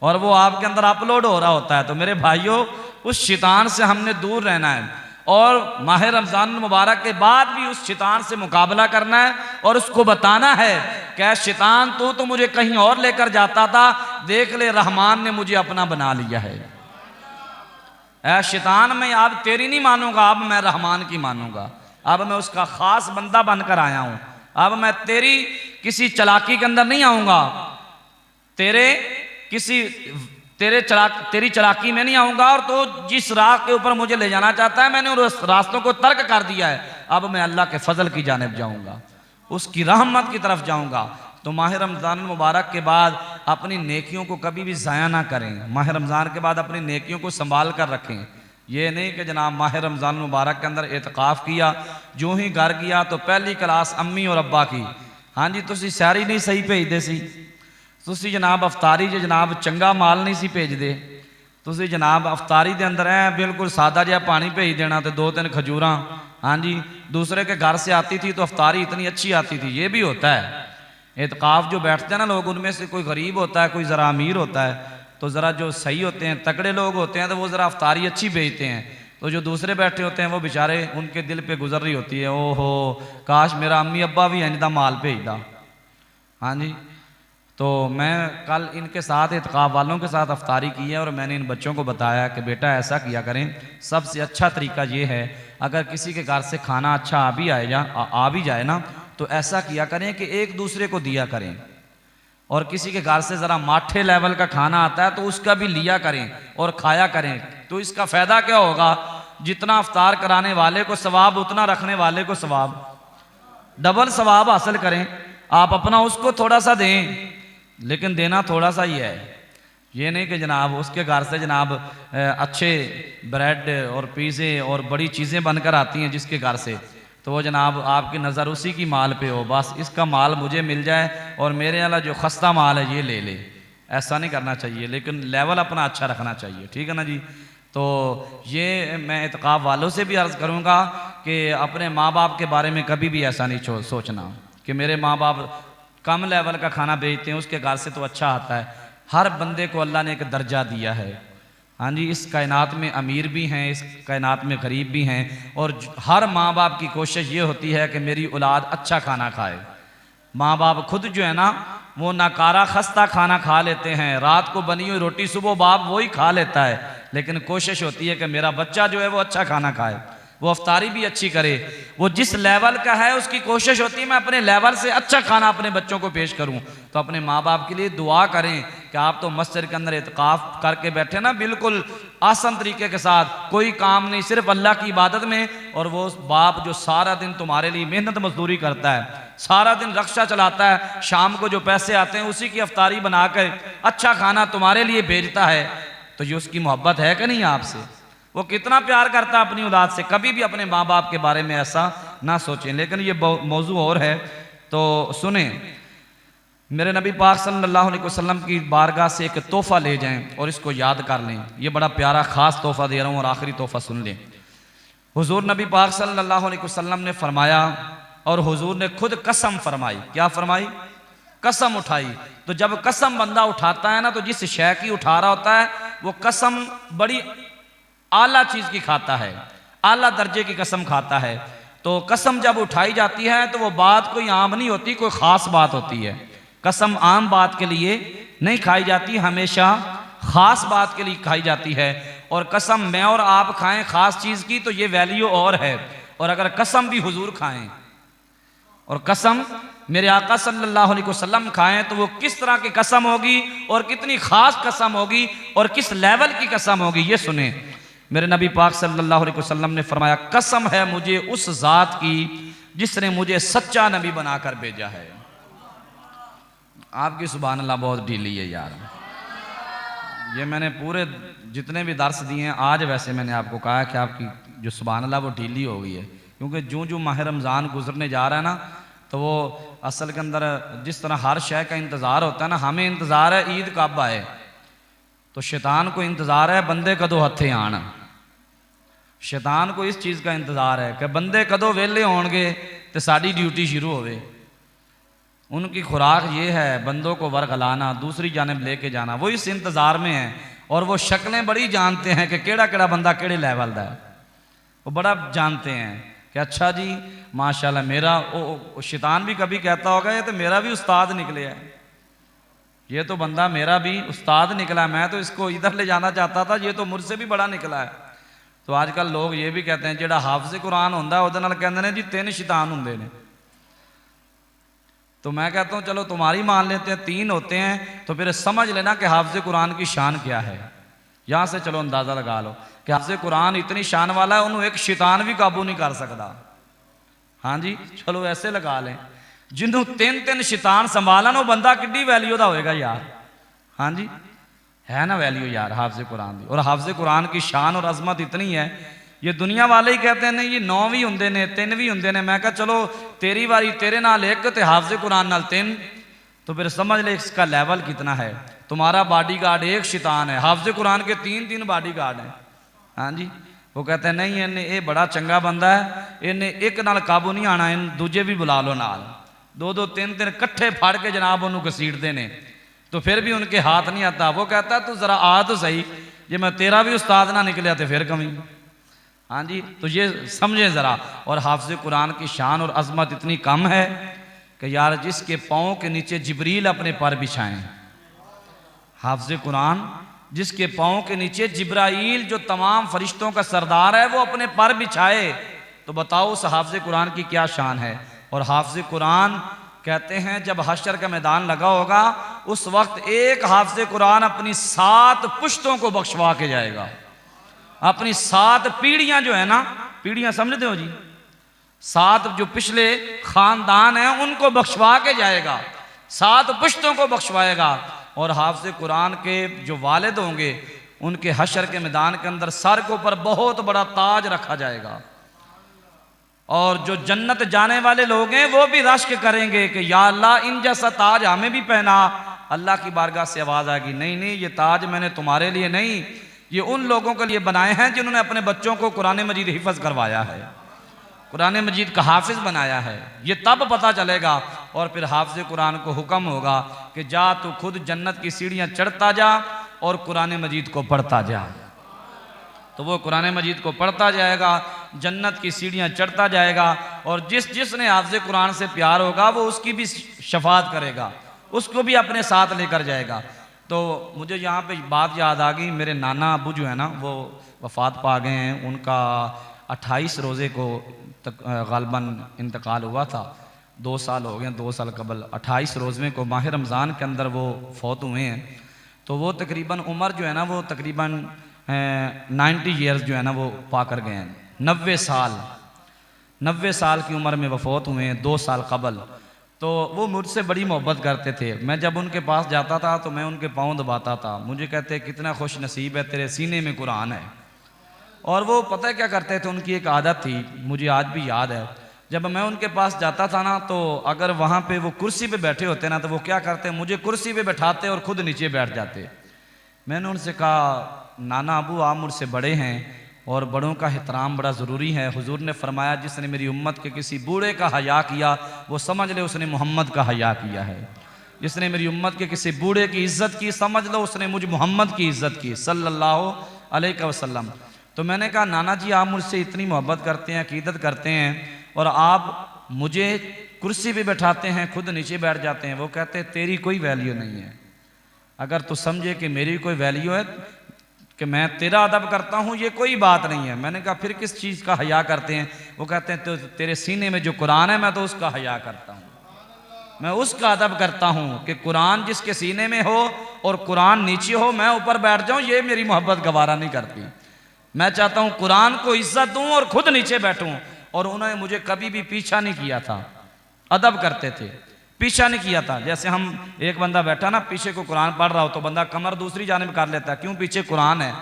और वो आपके अंदर अपलोड हो रहा होता है। तो मेरे भाइयों, उस शैतान से हमने दूर रहना है और माह रमज़ान मुबारक के बाद भी उस शैतान से मुकाबला करना है और उसको बताना है कि शैतान तू तो मुझे कहीं और लेकर जाता था, देख ले रहमान ने मुझे अपना बना लिया है। ऐ शैतान, मैं अब तेरी नहीं मानूंगा, अब मैं रहमान की मानूंगा, अब मैं उसका खास बंदा बनकर आया हूं, अब मैं तेरी किसी चालाकी के अंदर नहीं आऊंगा, तेरी चालाकी में नहीं आऊंगा। और तो जिस राह के ऊपर मुझे ले जाना चाहता है मैंने उस रास्तों को तर्क कर दिया है, अब मैं अल्लाह के फजल की जानिब जाऊंगा, उसकी रहमत की तरफ जाऊंगा। तो माह रमज़ान मुबारक के बाद अपनी नेकियों को कभी भी ज़ाया ना करें। माह रमज़ान के बाद अपनी नेकियों को संभाल कर रखें। ये नहीं कि जनाब माह रमज़ान मुबारक के अंदर एतकाफ़ किया, जो ही घर गया तो पहली क्लास अम्मी और अब्बा की, हाँ जी तुसी सैरी नहीं सही भेजते सी, तुसी जनाब अफतारी जो जनाब चंगा माल नहीं सी भेजते, तुसी जनाब अफतारी के अंदर है बिल्कुल सादा जहा पानी भेज देना तो 2-3 खजूरा, हाँ जी दूसरे के घर से आती थी तो अफतारी इतनी अच्छी आती थी। ये भी होता है, एतकाफ़ जो बैठते हैं ना लोग, उनमें से कोई गरीब होता है, कोई ज़रा अमीर होता है, तो ज़रा जो सही होते हैं तकड़े लोग होते हैं तो वो ज़रा अफतारी अच्छी भेजते हैं, तो जो दूसरे बैठे होते हैं वो बेचारे उनके दिल पे गुजर रही होती है, ओहो काश मेरा अम्मी अब्बा भी इंजदा माल भेजदा। हाँ जी, तो मैं कल इनके साथ एतकाफ़ वालों के साथ अफ्तारी की है और मैंने इन बच्चों को बताया कि बेटा ऐसा किया करें, सबसे अच्छा तरीका ये है अगर किसी के घर से खाना अच्छा आ भी जाए ना तो ऐसा किया करें कि एक दूसरे को दिया करें, और किसी के घर से ज़रा माठे लेवल का खाना आता है तो उसका भी लिया करें और खाया करें। तो इसका फ़ायदा क्या होगा, जितना अफ्तार कराने वाले को सवाब उतना रखने वाले को सवाब, डबल सवाब हासिल करें। आप अपना उसको थोड़ा सा दें लेकिन देना थोड़ा सा ही है। ये नहीं कि जनाब उसके घर से जनाब अच्छे ब्रेड और पिज़्ज़े और बड़ी चीज़ें बनकर आती हैं जिसके घर से, तो वो जनाब आपकी नज़र उसी की माल पे हो, बस इसका माल मुझे मिल जाए और मेरे वाला जो खस्ता माल है ये ले ले। ऐसा नहीं करना चाहिए, लेकिन लेवल अपना अच्छा रखना चाहिए, ठीक है ना जी। तो ये मैं इत्काफ वालों से भी अर्ज़ करूँगा कि अपने माँ बाप के बारे में कभी भी ऐसा नहीं सोचना कि मेरे माँ बाप कम लेवल का खाना बेचते हैं, उसके घर से तो अच्छा आता है। हर बंदे को अल्लाह ने एक दर्जा दिया है। हाँ जी, इस कायनात में अमीर भी हैं, इस कायनात में गरीब भी हैं, और हर माँ बाप की कोशिश ये होती है कि मेरी औलाद अच्छा खाना खाए। माँ बाप खुद जो है ना वो नाकारा खस्ता खाना खा लेते हैं, रात को बनी हुई रोटी सुबह बाप वही खा लेता है, लेकिन कोशिश होती है कि मेरा बच्चा जो है वो अच्छा खाना खाए, वो अफ्तारी भी अच्छी करे। वो जिस लेवल का है उसकी कोशिश होती है मैं अपने लेवल से अच्छा खाना अपने बच्चों को पेश करूं। तो अपने माँ बाप के लिए दुआ करें कि आप तो मस्जिद के अंदर इत्काफ करके बैठे ना बिल्कुल आसान तरीके के साथ, कोई काम नहीं, सिर्फ अल्लाह की इबादत में, और वो बाप जो सारा दिन तुम्हारे लिए मेहनत मजदूरी करता है, सारा दिन रक्षा चलाता है, शाम को जो पैसे आते हैं उसी की अफ्तारी बनाकर अच्छा खाना तुम्हारे लिए भेजता है, तो ये उसकी मोहब्बत है कि नहीं आपसे? वो कितना प्यार करता है अपनी औलाद से। कभी भी अपने माँ बाप के बारे में ऐसा ना सोचें। लेकिन ये मौजू और है, तो सुने, मेरे नबी पाक सल्लल्लाहु अलैहि वसल्लम की बारगाह से एक तोहफा ले जाएं और इसको याद कर लें। ये बड़ा प्यारा ख़ास तोहफा दे रहा हूँ और आखिरी तोहफा सुन लें। हुजूर नबी पाक सल्लल्लाहु अलैहि वसल्लम ने फरमाया, और हुजूर ने खुद कसम फरमाई। क्या फरमाई? कसम उठाई। तो जब कसम बंदा उठाता है ना, तो जिस शय की उठा रहा होता है वो कसम बड़ी आला चीज की खाता है, आला दर्जे की कसम खाता है। तो कसम जब उठाई जाती है तो वो बात कोई आम नहीं होती, कोई खास बात होती है। कसम आम बात के लिए नहीं खाई जाती, हमेशा खास बात के लिए खाई जाती है। और कसम मैं और आप खाएं खास चीज की तो ये वैल्यू और है, और अगर कसम भी हुजूर खाएं और कसम मेरे आका सल्लल्लाहु अलैहि वसल्लम खाएं तो वो किस तरह की कसम होगी और कितनी खास कसम होगी और किस लेवल की कसम होगी, ये सुने। मेरे नबी पाक सल्लल्लाहु अलैहि वसल्लम ने फरमाया, कसम है मुझे उस जात की जिसने मुझे सच्चा नबी बनाकर भेजा है। आपकी सुभान अल्लाह बहुत ढीली है यार। ये मैंने पूरे जितने भी दर्स दिए हैं आज, वैसे मैंने आपको कहा कि आपकी जो सुभान अल्लाह वो ढीली हो गई है, क्योंकि जो जो माह रमज़ान गुजरने जा रहा है ना, तो वो असल के अंदर जिस तरह हर शय का इंतज़ार होता है ना, हमें इंतज़ार है ईद कब आए, तो शैतान को इंतज़ार है बंदे कदों हथे आन। शैतान को इस चीज़ का इंतज़ार है कि बंदे कदों वेले होणगे तो साड़ी ड्यूटी शुरू होवे। उनकी खुराक ये है बंदों को वरगलाना, दूसरी जानिब लेके जाना, वो इस इंतज़ार में है। और वो शक्लें बड़ी जानते हैं कि केड़ा केड़ा बंदा केड़े लेवल का है, वो बड़ा जानते हैं कि अच्छा जी माशाल्लाह मेरा शैतान भी कभी कहता होगा ये तो मेरा भी उस्ताद निकले है, ये तो बंदा मेरा भी उस्ताद निकला है, मैं तो इसको इधर ले जाना चाहता था, ये तो मुझसे भी बड़ा निकला है। तो आजकल लोग ये भी कहते हैं जेड़ा हाफिज़ कुरान होंदा उहदे नाल कहंदे ने जी 3 शैतान होंदे ने। तो मैं कहता हूँ चलो तुम्हारी मान लेते हैं 3 होते हैं, तो फिर समझ लेना कि हाफिज़ कुरान की शान क्या है। यहाँ से चलो अंदाज़ा लगा लो कि हाफिज़ कुरान इतनी शान वाला है उन्होंने एक शैतान भी काबू नहीं कर सकता। हाँ जी, चलो ऐसे लगा लें, जिन्हों 3 शैतान संभाला ना वो बंदा किड्डी वैल्यू का होएगा यार। हाँ जी, है ना वैल्यू यार हाफिज़ कुरान की। और हाफिज़ कुरान की शान और अजमत इतनी है, ये दुनिया वाले ही कहते हैं नहीं ये 9 भी होंगे ने 3 भी होंगे ने। मैं कहा चलो तेरी बारी तेरे नाल 1 ते हाफिज़ कुरान नाल 3, तो फिर समझ ले इसका लेवल कितना है। तुम्हारा बॉडी गार्ड 1 शैतान है, हाफिज़ कुरान के 3 बॉडी गार्ड हैं। हाँ जी, वो कहते हैं नहीं इन्हें ये बड़ा चंगा बंदा है, इन्हें एक नाल काबू नहीं आना, इन दूजे भी बुला लो नाल, 2 3 कट्ठे फाड़ के जनाब उन्होंने घसीटते ने, तो फिर भी उनके हाथ नहीं आता। वो कहता तू जरा आ तो सही, जे मैं तेरा भी उस्ताद ना निकलिया तो फिर कमी। हाँ जी, तो ये समझे ज़रा। और हाफिज़ कुरान की शान और अजमत इतनी कम है कि यार जिसके पाँव के नीचे जिब्रील अपने पर बिछाएं, हाफिज़ कुरान जिसके पाँव के नीचे जिब्राइल जो तमाम फरिश्तों का सरदार है वो अपने पर बिछाए, तो बताओ उस हाफिज़ कुरान की क्या शान है। और हाफिज़ कुरान कहते हैं जब हश्र का मैदान लगा होगा उस वक्त एक हाफिज़ कुरान अपनी 7 पुश्तों को बख्शवा के जाएगा। अपनी 7 पीढ़ियां जो है ना, पीढ़ियां समझते हो जी, 7 जो पिछले खानदान हैं उनको बख्शवा के जाएगा। 7 पुश्तों को बख्शवाएगा। और हाफ़िज़ कुरान के जो वालिद होंगे उनके हशर के मैदान के अंदर सर के ऊपर बहुत बड़ा ताज रखा जाएगा। और जो जन्नत जाने वाले लोग हैं वो भी रश्क करेंगे कि या अल्लाह इन जैसा ताज हमें भी पहना। अल्लाह की बारगाह से आवाज़ आएगी, नहीं नहीं, ये ताज मैंने तुम्हारे लिए नहीं, ये उन लोगों के लिए बनाए हैं जिन्होंने अपने बच्चों को कुरान मजीद हिफ्ज़ करवाया है, कुरान मजीद का हाफिज़ बनाया है। ये तब पता चलेगा। और फिर हाफिज़ कुरान को हुक्म होगा कि जा तू खुद जन्नत की सीढ़ियाँ चढ़ता जा और कुरान मजीद को पढ़ता जा। तो वो कुरान मजीद को पढ़ता जाएगा, जन्नत की सीढ़ियाँ चढ़ता जाएगा। और जिसने हाफ़िज़ कुरान से प्यार होगा वो उसकी भी शफात करेगा, उसको भी अपने साथ लेकर जाएगा। तो मुझे यहाँ पे बात याद आ गई, मेरे नाना अबू जो है ना वो वफ़ात पा गए हैं। उनका 28 रोज़े को ग़ालिबन इंतकाल हुआ था। 2 साल हो गए, 2 साल कबल 28 रोज़े को माह रमज़ान के अंदर वो फौत हुए हैं। तो वो तकरीबन उम्र जो है ना वो तकरीबन 90 ईयर्स जो है ना वो पा कर गए हैं। 90 साल की उम्र में वफ़ौत हुए हैं 2 साल कबल। तो वो मुझसे बड़ी मोहब्बत करते थे। मैं जब उनके पास जाता था तो मैं उनके पाँव दबाता था। मुझे कहते कितना खुश नसीब है, तेरे सीने में कुरान है। और वो पता है क्या करते थे, उनकी एक आदत थी, मुझे आज भी याद है। जब मैं उनके पास जाता था ना तो अगर वहाँ पे वो कुर्सी पे बैठे होते ना तो वो क्या करते, मुझे कुर्सी पे बैठाते और ख़ुद नीचे बैठ जाते। मैंने उनसे कहा, नाना अबू आप मुझसे बड़े हैं और बड़ों का एहतराम बड़ा ज़रूरी है। हुजूर ने फरमाया जिसने मेरी उम्मत के किसी बूढ़े का हया किया वो समझ ले उसने मोहम्मद का हया किया है। जिसने मेरी उम्मत के किसी बूढ़े की इज़्ज़त की समझ लो उसने मुझ मोहम्मद की इज़्ज़त की सल्लल्लाहु अलैहि वसल्लम। तो मैंने कहा नाना जी आप मुझसे इतनी मोहब्बत करते हैं, अकीदत करते हैं और आप मुझे कुर्सी पे बैठाते हैं, खुद नीचे बैठ जाते हैं। वो कहते हैं तेरी कोई वैल्यू नहीं है। अगर तू समझे कि मेरी कोई वैल्यू है कि मैं तेरा अदब करता हूँ ये कोई बात नहीं है। मैंने कहा फिर किस चीज़ का हया करते हैं? वो कहते हैं तो तेरे सीने में जो कुरान है मैं तो उसका हया करता हूँ, मैं उसका अदब करता हूँ कि कुरान जिसके सीने में हो और कुरान नीचे हो मैं ऊपर बैठ जाऊँ, ये मेरी मोहब्बत गवारा नहीं करती। मैं चाहता हूँ कुरान को इज्जत दूँ और खुद नीचे बैठूँ। और उन्होंने मुझे कभी भी पीछा नहीं किया था, अदब करते थे, पीछा नहीं किया था। जैसे हम एक बंदा बैठा ना पीछे को कुरान पढ़ रहा हो तो बंदा कमर दूसरी जानिब कर लेता है, क्यों? पीछे कुरान है।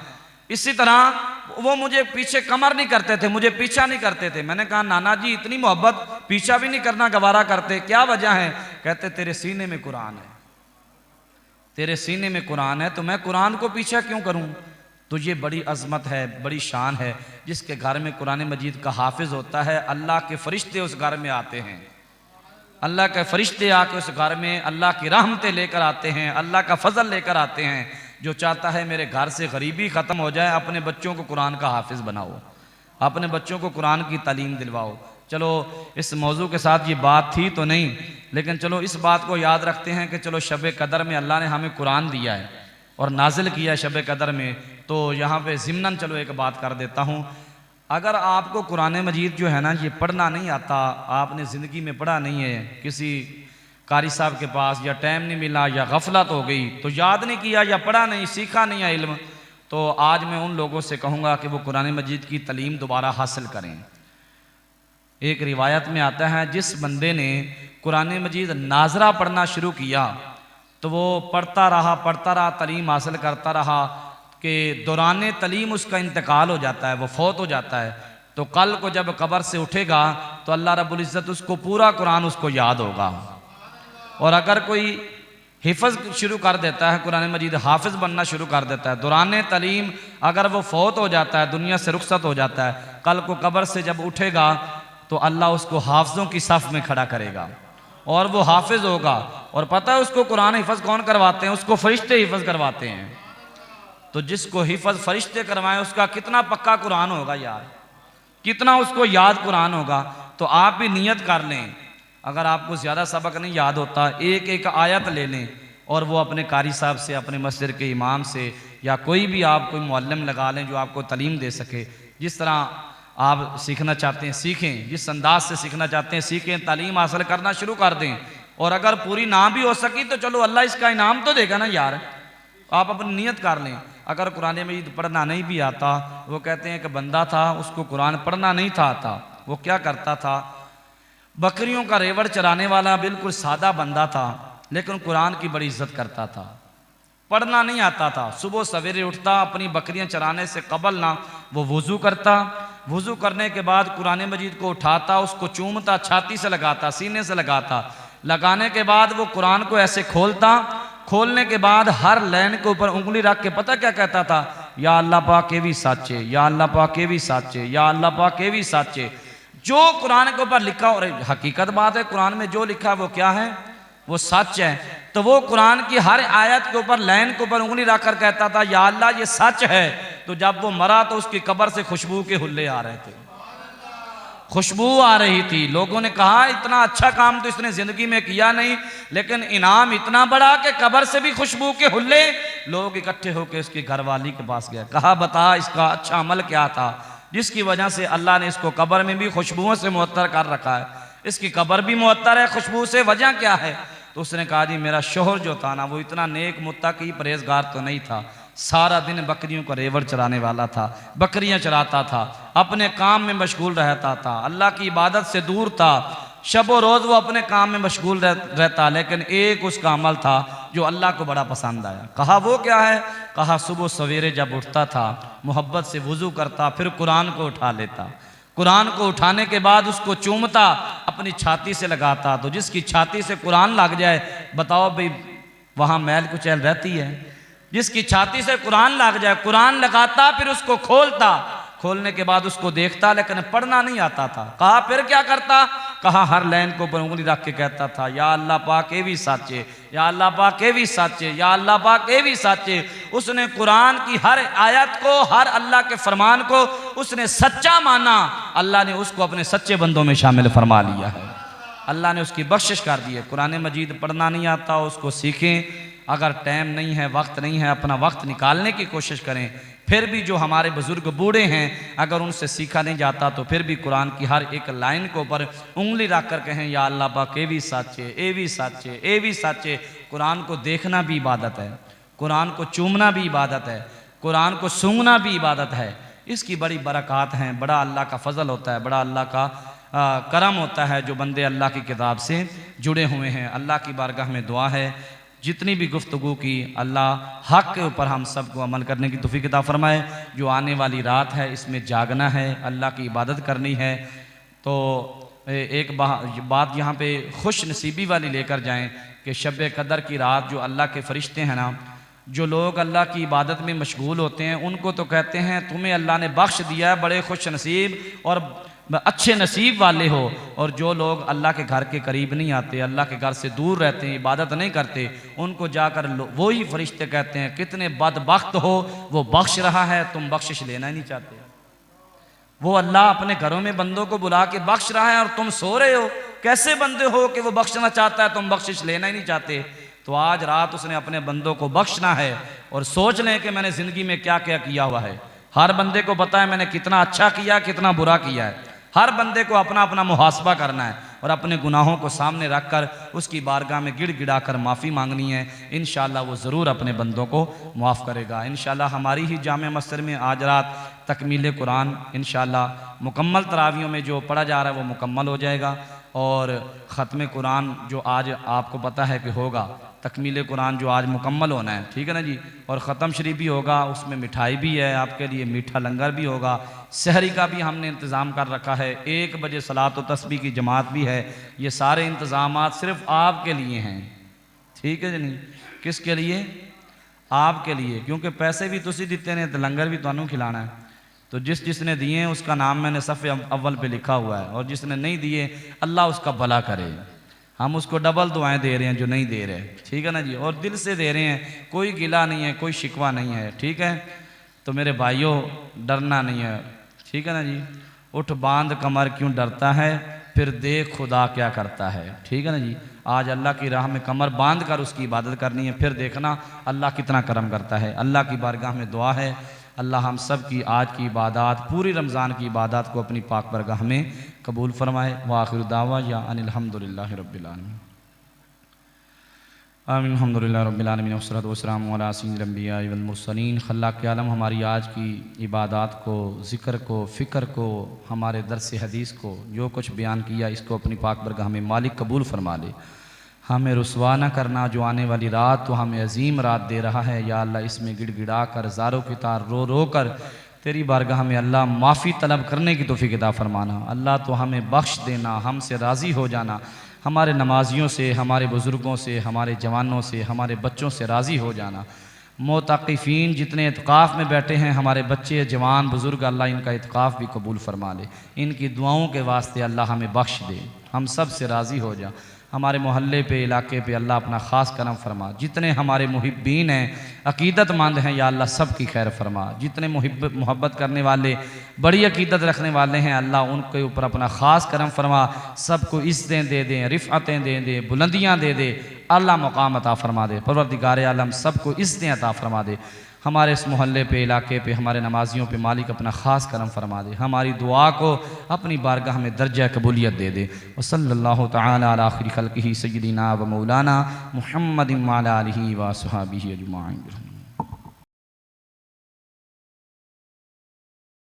इसी तरह वो मुझे पीछे कमर नहीं करते थे, मुझे पीछा नहीं करते थे। मैंने कहा नाना जी इतनी मोहब्बत पीछा भी नहीं करना गवारा करते, क्या वजह है? कहते तेरे सीने में कुरान है, तेरे सीने में कुरान है तो मैं कुरान को पीछा क्यों करूं? तो ये बड़ी अजमत है, बड़ी शान है। जिसके घर में कुरान मजीद का हाफिज होता है अल्लाह के फरिश्ते उस घर में आते हैं, अल्लाह के फरिश्ते आके उस घर में अल्लाह की रहमतें लेकर आते हैं, अल्लाह का फजल लेकर आते हैं। जो चाहता है मेरे घर से गरीबी ख़त्म हो जाए, अपने बच्चों को कुरान का हाफिज बनाओ, अपने बच्चों को कुरान की तालीम दिलवाओ। चलो इस मौजू के साथ ये बात थी तो नहीं, लेकिन चलो इस बात को याद रखते हैं कि चलो शब कदर में अल्लाह ने हमें कुरान दिया है और नाजिल किया है शब कदर में। तो यहाँ पे ज़िम्नन चलो एक बात कर देता हूँ, अगर आपको कुरान मजीद जो है ना ये पढ़ना नहीं आता, आपने ज़िंदगी में पढ़ा नहीं है, किसी कारी साहब के पास या टाइम नहीं मिला या गफलत हो गई तो याद नहीं किया या पढ़ा नहीं, सीखा नहीं है इल्म, तो आज मैं उन लोगों से कहूँगा कि वो कुरान मजीद की तालीम दोबारा हासिल करें। एक रिवायत में आता है जिस बंदे ने कुरान मजीद नाजरा पढ़ना शुरू किया तो वो पढ़ता रहा, तालीम हासिल करता रहा कि दौरान तालीम उसका इंतकाल हो जाता है, वो फौत हो जाता है। तो कल को जब कब्र से उठेगा तो अल्लाह रब्बुल इज़्ज़त उसको पूरा कुरान उसको याद होगा। और अगर कोई हिफ़्ज़ शुरू कर देता है, कुरान मजीद हाफिज़ बनना शुरू कर देता है, दौरान तालीम अगर वो फौत हो जाता है, दुनिया से रुखसत हो जाता है, कल को कब्र से जब उठेगा तो अल्लाह उसको हाफिज़ों की सफ़ में खड़ा करेगा और वो हाफिज़ होगा। और पता है उसको कुरान हिफ़्ज़ कौन करवाते हैं? उसको फरिश्ते हिफ़्ज़ करवाते हैं। तो जिसको हिफ़्ज़ फरिश्ते करवाएं उसका कितना पक्का कुरान होगा यार, कितना उसको याद कुरान होगा। तो आप भी नियत कर लें, अगर आपको ज़्यादा सबक नहीं याद होता एक एक आयत ले लें और वो अपने कारी साहब से, अपने मस्जिद के इमाम से या कोई भी आप कोई मुअल्लिम लगा लें जो आपको तालीम दे सके। जिस तरह आप सीखना चाहते हैं सीखें, जिस अंदाज से सीखना चाहते हैं सीखें, तालीम हासिल करना शुरू कर दें। और अगर पूरी ना भी हो सकी तो चलो अल्लाह इसका इनाम तो देगा ना यार, आप अपनी नियत कर लें। अगर कुरान मजीद पढ़ना नहीं भी आता, वो कहते हैं कि बंदा था उसको कुरान पढ़ना नहीं था आता, वो क्या करता था, बकरियों का रेवड़ चराने वाला बिल्कुल सादा बंदा था। लेकिन कुरान की बड़ी इज्जत करता था। पढ़ना नहीं आता था, सुबह सवेरे उठता, अपनी बकरियां चराने से कबल ना वो वज़ू करता, वज़ू करने के बाद कुरान मजीद को उठाता, उसको चूमता, छाती से लगाता, सीने से लगाता, लगाने के बाद वो कुरान को ऐसे खोलता, खोलने के बाद हर लाइन के ऊपर उंगली रख के पता क्या कहता था, या अल्लाह पाक के भी साचे, या अल्लाह पाक के भी साचे, या अल्लाह पाक के भी साचे। जो कुरान के ऊपर लिखा, और हकीकत बात है कुरान में जो लिखा है वो क्या है, वो सच है। तो वो कुरान की हर आयत के ऊपर, लाइन के ऊपर उंगली रखकर कहता था या अल्लाह ये सच है। तो जब वो मरा तो उसकी कब्र से खुशबू के हुल्ले आ रहे थे, खुशबू आ रही थी। लोगों ने कहा इतना अच्छा काम तो इसने जिंदगी में किया नहीं, लेकिन इनाम इतना बड़ा कि कब्र से भी खुशबू के हुल्ले। लोग इकट्ठे होकर इसकी घरवाली के पास गए, कहा बता इसका अच्छा अमल क्या था जिसकी वजह से अल्लाह ने इसको कब्र में भी खुशबुओं से मुअत्तर कर रखा है, इसकी कब्र भी मुअत्तर है खुशबू से, वजह क्या है। तो उसने कहा जी मेरा शोहर जो था ना वो इतना नेक मुत्तकी परहेजगार तो नहीं था, सारा दिन बकरियों का रेवड़ चराने वाला था, बकरियां चराता था, अपने काम में मशगूल रहता था, अल्लाह की इबादत से दूर था, शबो रोज़ वो अपने काम में मशगूल रहता। लेकिन एक उसका अमल था जो अल्लाह को बड़ा पसंद आया। कहा वो क्या है, कहा सुबह सवेरे जब उठता था मोहब्बत से वज़ू करता, फिर कुरान को उठा लेता, कुरान को उठाने के बाद उसको चूमता, अपनी छाती से लगाता। तो जिसकी छाती से कुरान लग जाए, बताओ भाई वहाँ मैल कुचैल रहती है। जिसकी छाती से कुरान लग जाए, कुरान लगाता, फिर उसको खोलता, खोलने के बाद उसको देखता, लेकिन पढ़ना नहीं आता था। कहा फिर क्या करता, कहा हर लाइन को ऊपर उंगली रख के कहता था या अल्लाह पाक के भी साचे, या अल्लाह पाक के भी साचे, या अल्लाह पाक के भी साचे। उसने कुरान की हर आयत को, हर अल्लाह के फरमान को उसने सच्चा माना, अल्लाह ने उसको अपने सच्चे बंदों में शामिल फरमा लिया है। अल्लाह ने उसकी बख्शिश कर दी है। कुरान मजीद पढ़ना नहीं आता उसको सीखें, अगर टाइम नहीं है, वक्त नहीं है, अपना वक्त निकालने की कोशिश करें। फिर भी जो हमारे बुज़ुर्ग बूढ़े हैं, अगर उनसे सीखा नहीं जाता तो फिर भी कुरान की हर एक लाइन के ऊपर उंगली रख कर कहें या अल्लाह पाक ए भी साचे, ए भी साचे, ए भी साचे। कुरान को देखना भी इबादत है, कुरान को चूमना भी इबादत है, कुरान को सूंघना भी इबादत है। इसकी बड़ी बरक़ात हैं, बड़ा अल्लाह का फ़ज़ल होता है, बड़ा अल्लाह का करम होता है जो बंदे अल्लाह की किताब से जुड़े हुए हैं। अल्लाह की बारगाह में दुआ है जितनी भी गुफ्तगू की, अल्लाह हक़ के ऊपर हम सबको अमल करने की तौफ़ीक़ अता फ़रमाए। जो आने वाली रात है इसमें जागना है, अल्लाह की इबादत करनी है। तो एक बात यहाँ पे खुश नसीबी वाली लेकर जाएं कि शब कदर की रात जो अल्लाह के फ़रिश्ते हैं ना, जो लोग अल्लाह की इबादत में मशगूल होते हैं, उनको तो कहते हैं तुम्हें अल्लाह ने बख्श दिया है, बड़े खुश नसीब और अच्छे नसीब वाले हो। और जो लोग अल्लाह के घर के करीब नहीं आते, अल्लाह के घर से दूर रहते हैं, इबादत नहीं करते, उनको जाकर वही फरिश्ते कहते हैं कितने बदबख्त हो, वो बख्श रहा है, तुम बख्शिश लेना ही नहीं चाहते। वो अल्लाह अपने घरों में बंदों को बुला के बख्श रहा है और तुम सो रहे हो। कैसे बंदे हो कि वो बख्शना चाहता है, तुम बख्शिश लेना ही नहीं चाहते। तो आज रात उसने अपने बंदों को बख्शना है। और सोच लें कि मैंने ज़िंदगी में क्या क्या किया हुआ है। हर बंदे को पता है मैंने कितना अच्छा किया, कितना बुरा किया है। हर बंदे को अपना अपना मुहासबा करना है और अपने गुनाहों को सामने रखकर उसकी बारगाह में गिड़गिड़ा कर माफ़ी मांगनी है। इंशाअल्लाह वो ज़रूर अपने बंदों को माफ़ करेगा। इंशाअल्लाह हमारी ही जामे मस्जिद में आज रात तकमील कुरान इंशाअल्लाह मुकम्मल तरावियों में जो पढ़ा जा रहा है वो मुकम्मल हो जाएगा। और ख़त्म कुरान जो आज आपको पता है कि होगा, तकमील कुरान जो आज मुकम्मल होना है, ठीक है ना जी। और ख़त्म शरीफ भी होगा, उसमें मिठाई भी है, आपके लिए मीठा लंगर भी होगा, सहरी का भी हमने इंतज़ाम कर रखा है, 1 बजे सलात व तस्बीह की जमात भी है। ये सारे इंतज़ामात सिर्फ आपके लिए हैं, ठीक है जी। नहीं किसके लिए? आपके लिए, क्योंकि पैसे भी तुसी दिते ने तो लंगर भी तुहानू खिलाना है। तो जिसने दिए हैं उसका नाम मैंने सफ़े अव्वल पे लिखा हुआ है, और जिसने नहीं दिए अल्लाह उसका भला करे। हम उसको डबल दुआएं दे रहे हैं जो नहीं दे रहे, ठीक है ना जी। और दिल से दे रहे हैं, कोई गिला नहीं है, कोई शिकवा नहीं है, ठीक है। तो मेरे भाइयों डरना नहीं है, ठीक है ना जी। उठ बांध कमर क्यों डरता है, फिर देख खुदा क्या करता है, ठीक है ना जी। आज अल्लाह की राह में कमर बांध कर उसकी इबादत करनी है, फिर देखना अल्लाह कितना करम करता है। अल्लाह की बारगाह में दुआ है अल्लाह हम सब की आज की इबादत, पूरी रमज़ान की इबादत को अपनी पाक बरगाह में कबूल फरमाए। व आखिर दावा या अनिल हम्दुलिल्लाहि रब्बिल आलमीन। आमीन। अल्हम्दुलिल्लाहि रब्बिल आलमीन वस्सलातु वस्सलामु अला सय्यिदिल अंबिया वल मुरसलीन। खल्लाक़ के आलम हमारी आज की इबादत को, ज़िक्र को, फ़िक्र को, हमारे दर्स हदीस को, जो कुछ बयान किया इसको अपनी पाक बरगाह में मालिक कबूल फरमा ले। हमें रुसवा न करना। जो आने वाली रात तो हमें अजीम रात दे रहा है या अल्लाह, इसमें गिड़गिड़ा कर ज़ारों की तार रो रो कर तेरी बारगाह में अल्लाह माफ़ी तलब करने की तौफीक अता फरमाना। अल्लाह तो हमें बख्श देना, हमसे राज़ी हो जाना, हमारे नमाजियों से, हमारे बुज़ुर्गों से, हमारे जवानों से, हमारे बच्चों से राज़ी हो जाना। मोताक़िफ़ीन जितने इत्काफ़ में बैठे हैं, हमारे बच्चे जवान बुज़ुर्ग, अल्लाह इनका इत्काफ़ भी कबूल फ़रमा ले। इनकी दुआओं के वास्ते अल्लाह हमें बख्श दे, हम सब से राज़ी हो जा। हमारे मोहल्ले पे, इलाके पे अल्लाह अपना ख़ास करम फरमा। जितने हमारे मुहिब्बीन हैं, अक़ीदतमंद हैं, या अल्लाह सब की खैर फरमा। जितने मोहब्बत करने वाले, बड़ी अक़ीदत रखने वाले हैं, अल्लाह उनके ऊपर अपना ख़ास करम फरमा। सबको इज़्ज़तें दे दे, रिफ़अतें दे दे, बुलंदियाँ दे दे, अल्लाह मकाम अता फरमा दे। परवरदिगार आलम सबको इज़्ज़तें अता फरमा दे। हमारे इस मोहल्ले पे, इलाके पे, हमारे नमाजियों पे मालिक अपना ख़ास करम फरमा दे। हमारी दुआ को अपनी बारगाह में दर्जा कबूलियत दे दे। व सल्लल्लाहु तआला अला आखिरि खल्क़िही सय्यिदिना व मौलाना मुहम्मदिन व अला आलिहि व अस्हाबिही अजमाइन।